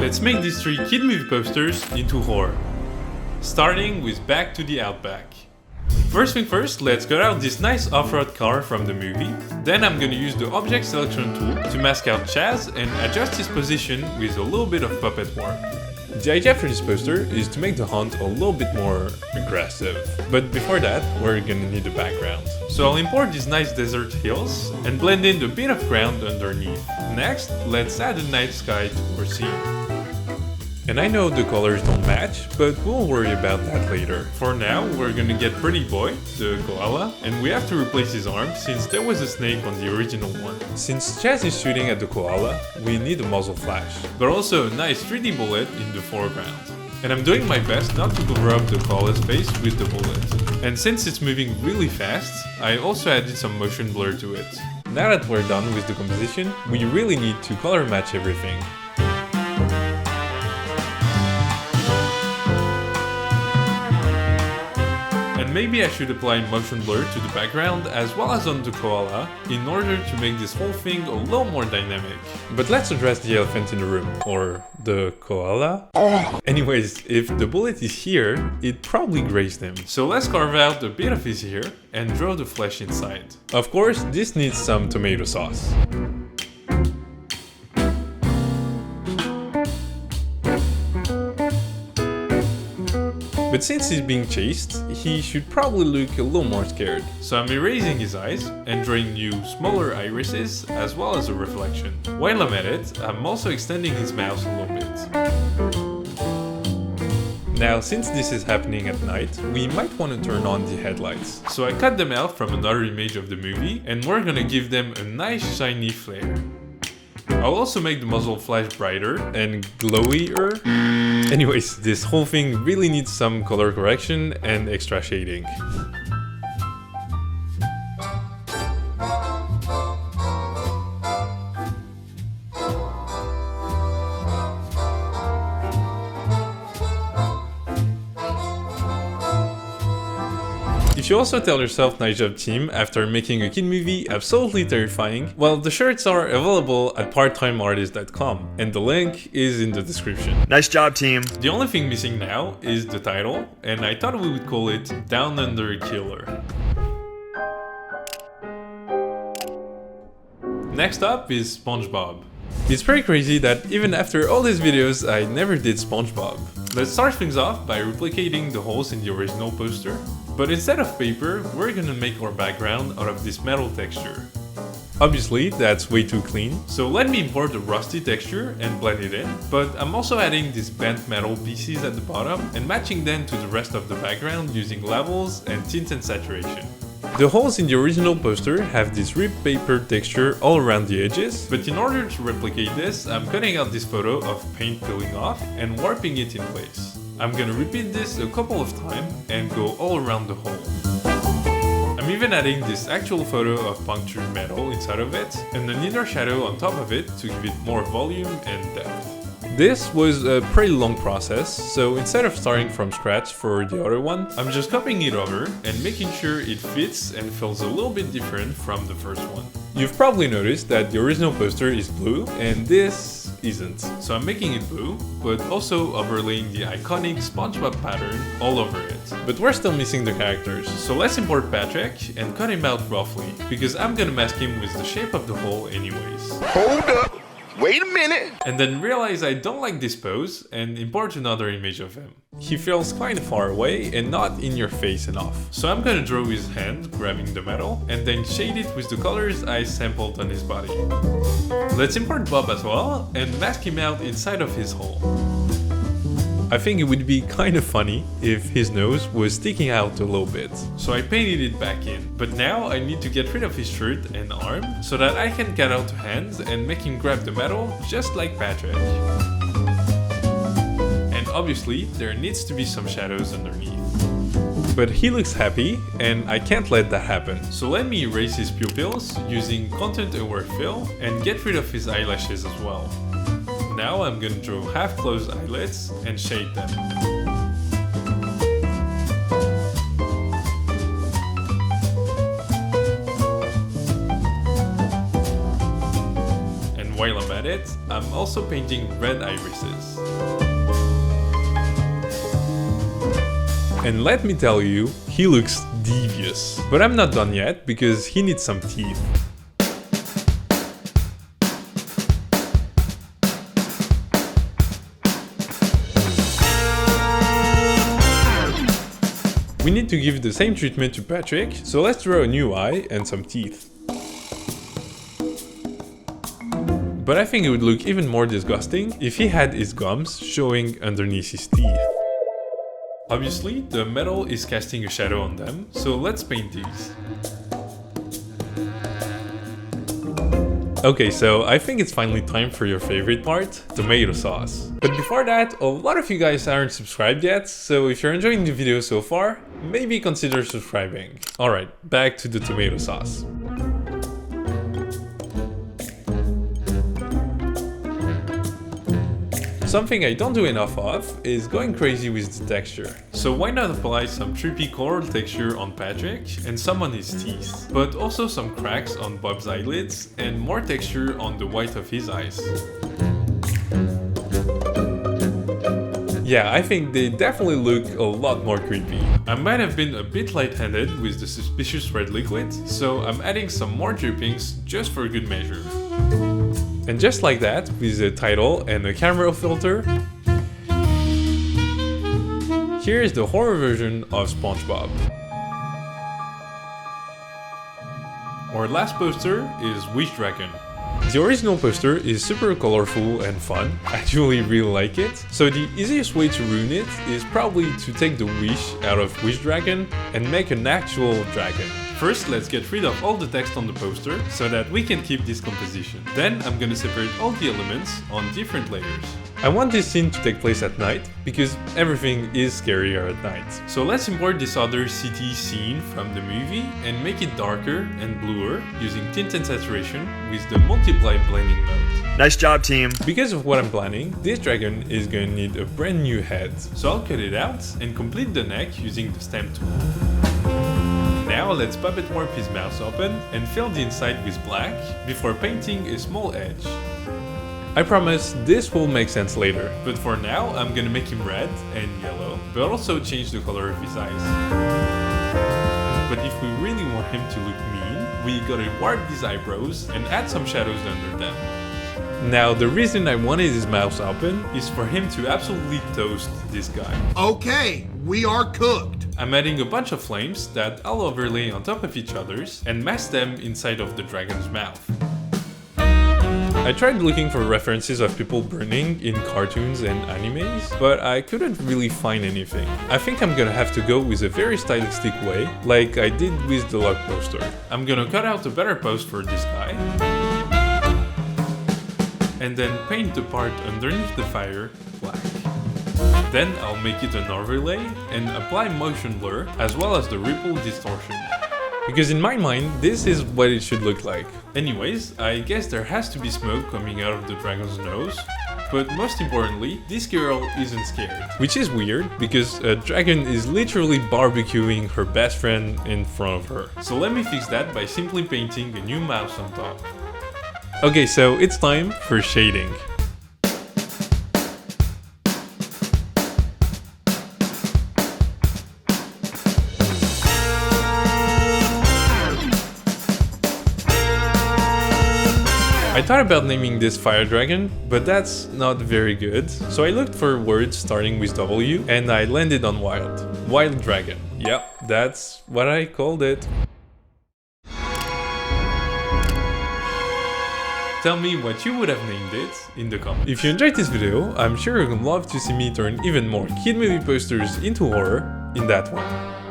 Let's make these 3 kid movie posters into horror. Starting with Back to the Outback. First thing first, let's cut out this nice off-road car from the movie. Then I'm gonna use the object selection tool to mask out Chaz and adjust his position with a little bit of puppet work. The idea for this poster is to make the hunt a little bit more aggressive. But before that, we're gonna need a background. So I'll import these nice desert hills and blend in a bit of ground underneath. Next, let's add a night sky to our scene. And I know the colors don't match, but we'll worry about that later. For now, we're gonna get Pretty Boy, the koala, and we have to replace his arm since there was a snake on the original one. Since Chaz is shooting at the koala, we need a muzzle flash, but also a nice 3D bullet in the foreground. And I'm doing my best not to cover up the koala's face with the bullet. And since it's moving really fast, I also added some motion blur to it. Now that we're done with the composition, we really need to color match everything. Maybe I should apply motion blur to the background as well as on the koala in order to make this whole thing a little more dynamic. But let's address the elephant in the room, or the koala. Anyways, if the bullet is here, it probably grazed him. So let's carve out a bit of his ear and draw the flesh inside. Of course, this needs some tomato sauce. But since he's being chased, he should probably look a little more scared. So I'm erasing his eyes and drawing new, smaller irises as well as a reflection. While I'm at it, I'm also extending his mouth a little bit. Now, since this is happening at night, we might want to turn on the headlights. So I cut them out from another image of the movie and we're gonna give them a nice shiny flare. I'll also make the muzzle flash brighter and glowier. Anyways, this whole thing really needs some color correction and extra shading. If you also tell yourself nice job team after making a kid movie absolutely terrifying, well, the shirts are available at parttimeartist.com and the link is in the description. Nice job team! The only thing missing now is the title, and I thought we would call it Down Under Killer. Next up is Spongebob. It's pretty crazy that even after all these videos I never did Spongebob. Let's start things off by replicating the holes in the original poster. But instead of paper, we're gonna make our background out of this metal texture. Obviously, that's way too clean, so let me import the rusty texture and blend it in, but I'm also adding these bent metal pieces at the bottom and matching them to the rest of the background using levels and tint and saturation. The holes in the original poster have this ripped paper texture all around the edges, but in order to replicate this, I'm cutting out this photo of paint peeling off and warping it in place. I'm gonna repeat this a couple of times and go all around the hole. I'm even adding this actual photo of punctured metal inside of it and an inner shadow on top of it to give it more volume and depth. This was a pretty long process, so instead of starting from scratch for the other one, I'm just copying it over and making sure it fits and feels a little bit different from the first one. You've probably noticed that the original poster is blue and this isn't. So I'm making it blue, but also overlaying the iconic Spongebob pattern all over it. But we're still missing the characters, so let's import Patrick and cut him out roughly, because I'm gonna mask him with the shape of the hole anyways. Hold up! Wait a minute! And then realize I don't like this pose and import another image of him. He feels kind of far away and not in your face enough. So I'm gonna draw his hand grabbing the metal and then shade it with the colors I sampled on his body. Let's import Bob as well and mask him out inside of his hole. I think it would be kind of funny if his nose was sticking out a little bit. So I painted it back in. But now I need to get rid of his shirt and arm so that I can cut out the hands and make him grab the metal just like Patrick. And obviously there needs to be some shadows underneath. But he looks happy and I can't let that happen. So let me erase his pupils using content-aware fill and get rid of his eyelashes as well. Now I'm gonna draw half-closed eyelids and shade them. And while I'm at it, I'm also painting red irises. And let me tell you, he looks devious. But I'm not done yet, because he needs some teeth. We need to give the same treatment to Patrick, so let's draw a new eye and some teeth. But I think it would look even more disgusting if he had his gums showing underneath his teeth. Obviously, the metal is casting a shadow on them, so let's paint these. Okay, so I think it's finally time for your favorite part, tomato sauce. But before that, a lot of you guys aren't subscribed yet, so if you're enjoying the video so far, maybe consider subscribing. Alright, back to the tomato sauce. Something I don't do enough of is going crazy with the texture. So why not apply some trippy coral texture on Patrick and some on his teeth, but also some cracks on Bob's eyelids and more texture on the white of his eyes. Yeah, I think they definitely look a lot more creepy. I might have been a bit light-handed with the suspicious red liquid, so I'm adding some more drippings just for good measure. And just like that, with a title and a camera filter, here is the horror version of Spongebob. Our last poster is Wish Dragon. The original poster is super colorful and fun, I actually really like it, so the easiest way to ruin it is probably to take the wish out of Wish Dragon and make an actual dragon. First, let's get rid of all the text on the poster so that we can keep this composition. Then I'm gonna separate all the elements on different layers. I want this scene to take place at night because everything is scarier at night. So let's import this other city scene from the movie and make it darker and bluer using tint and saturation with the multiply blending mode. Nice job, team. Because of what I'm planning, this dragon is gonna need a brand new head. So I'll cut it out and complete the neck using the stamp tool. Now let's puppet warp his mouth open and fill the inside with black before painting a small edge. I promise this will make sense later, but for now I'm gonna make him red and yellow, but also change the color of his eyes. But if we really want him to look mean, we gotta warp these eyebrows and add some shadows under them. Now the reason I wanted his mouth open is for him to absolutely toast this guy. Okay, we are cooked. I'm adding a bunch of flames that I'll overlay on top of each others and mask them inside of the dragon's mouth. I tried looking for references of people burning in cartoons and animes, but I couldn't really find anything. I think I'm gonna have to go with a very stylistic way, like I did with the log poster. I'm gonna cut out a better pose for this guy, and then paint the part underneath the fire black. Then I'll make it an overlay and apply motion blur as well as the ripple distortion. Because in my mind, this is what it should look like. Anyways, I guess there has to be smoke coming out of the dragon's nose, but most importantly, this girl isn't scared. Which is weird, because a dragon is literally barbecuing her best friend in front of her. So let me fix that by simply painting a new mouse on top. Okay, so it's time for shading. I thought about naming this fire dragon, but that's not very good. So I looked for words starting with W and I landed on wild. Wild dragon. Yep, that's what I called it. Tell me what you would have named it in the comments. If you enjoyed this video, I'm sure you'd love to see me turn even more kid movie posters into horror in that one.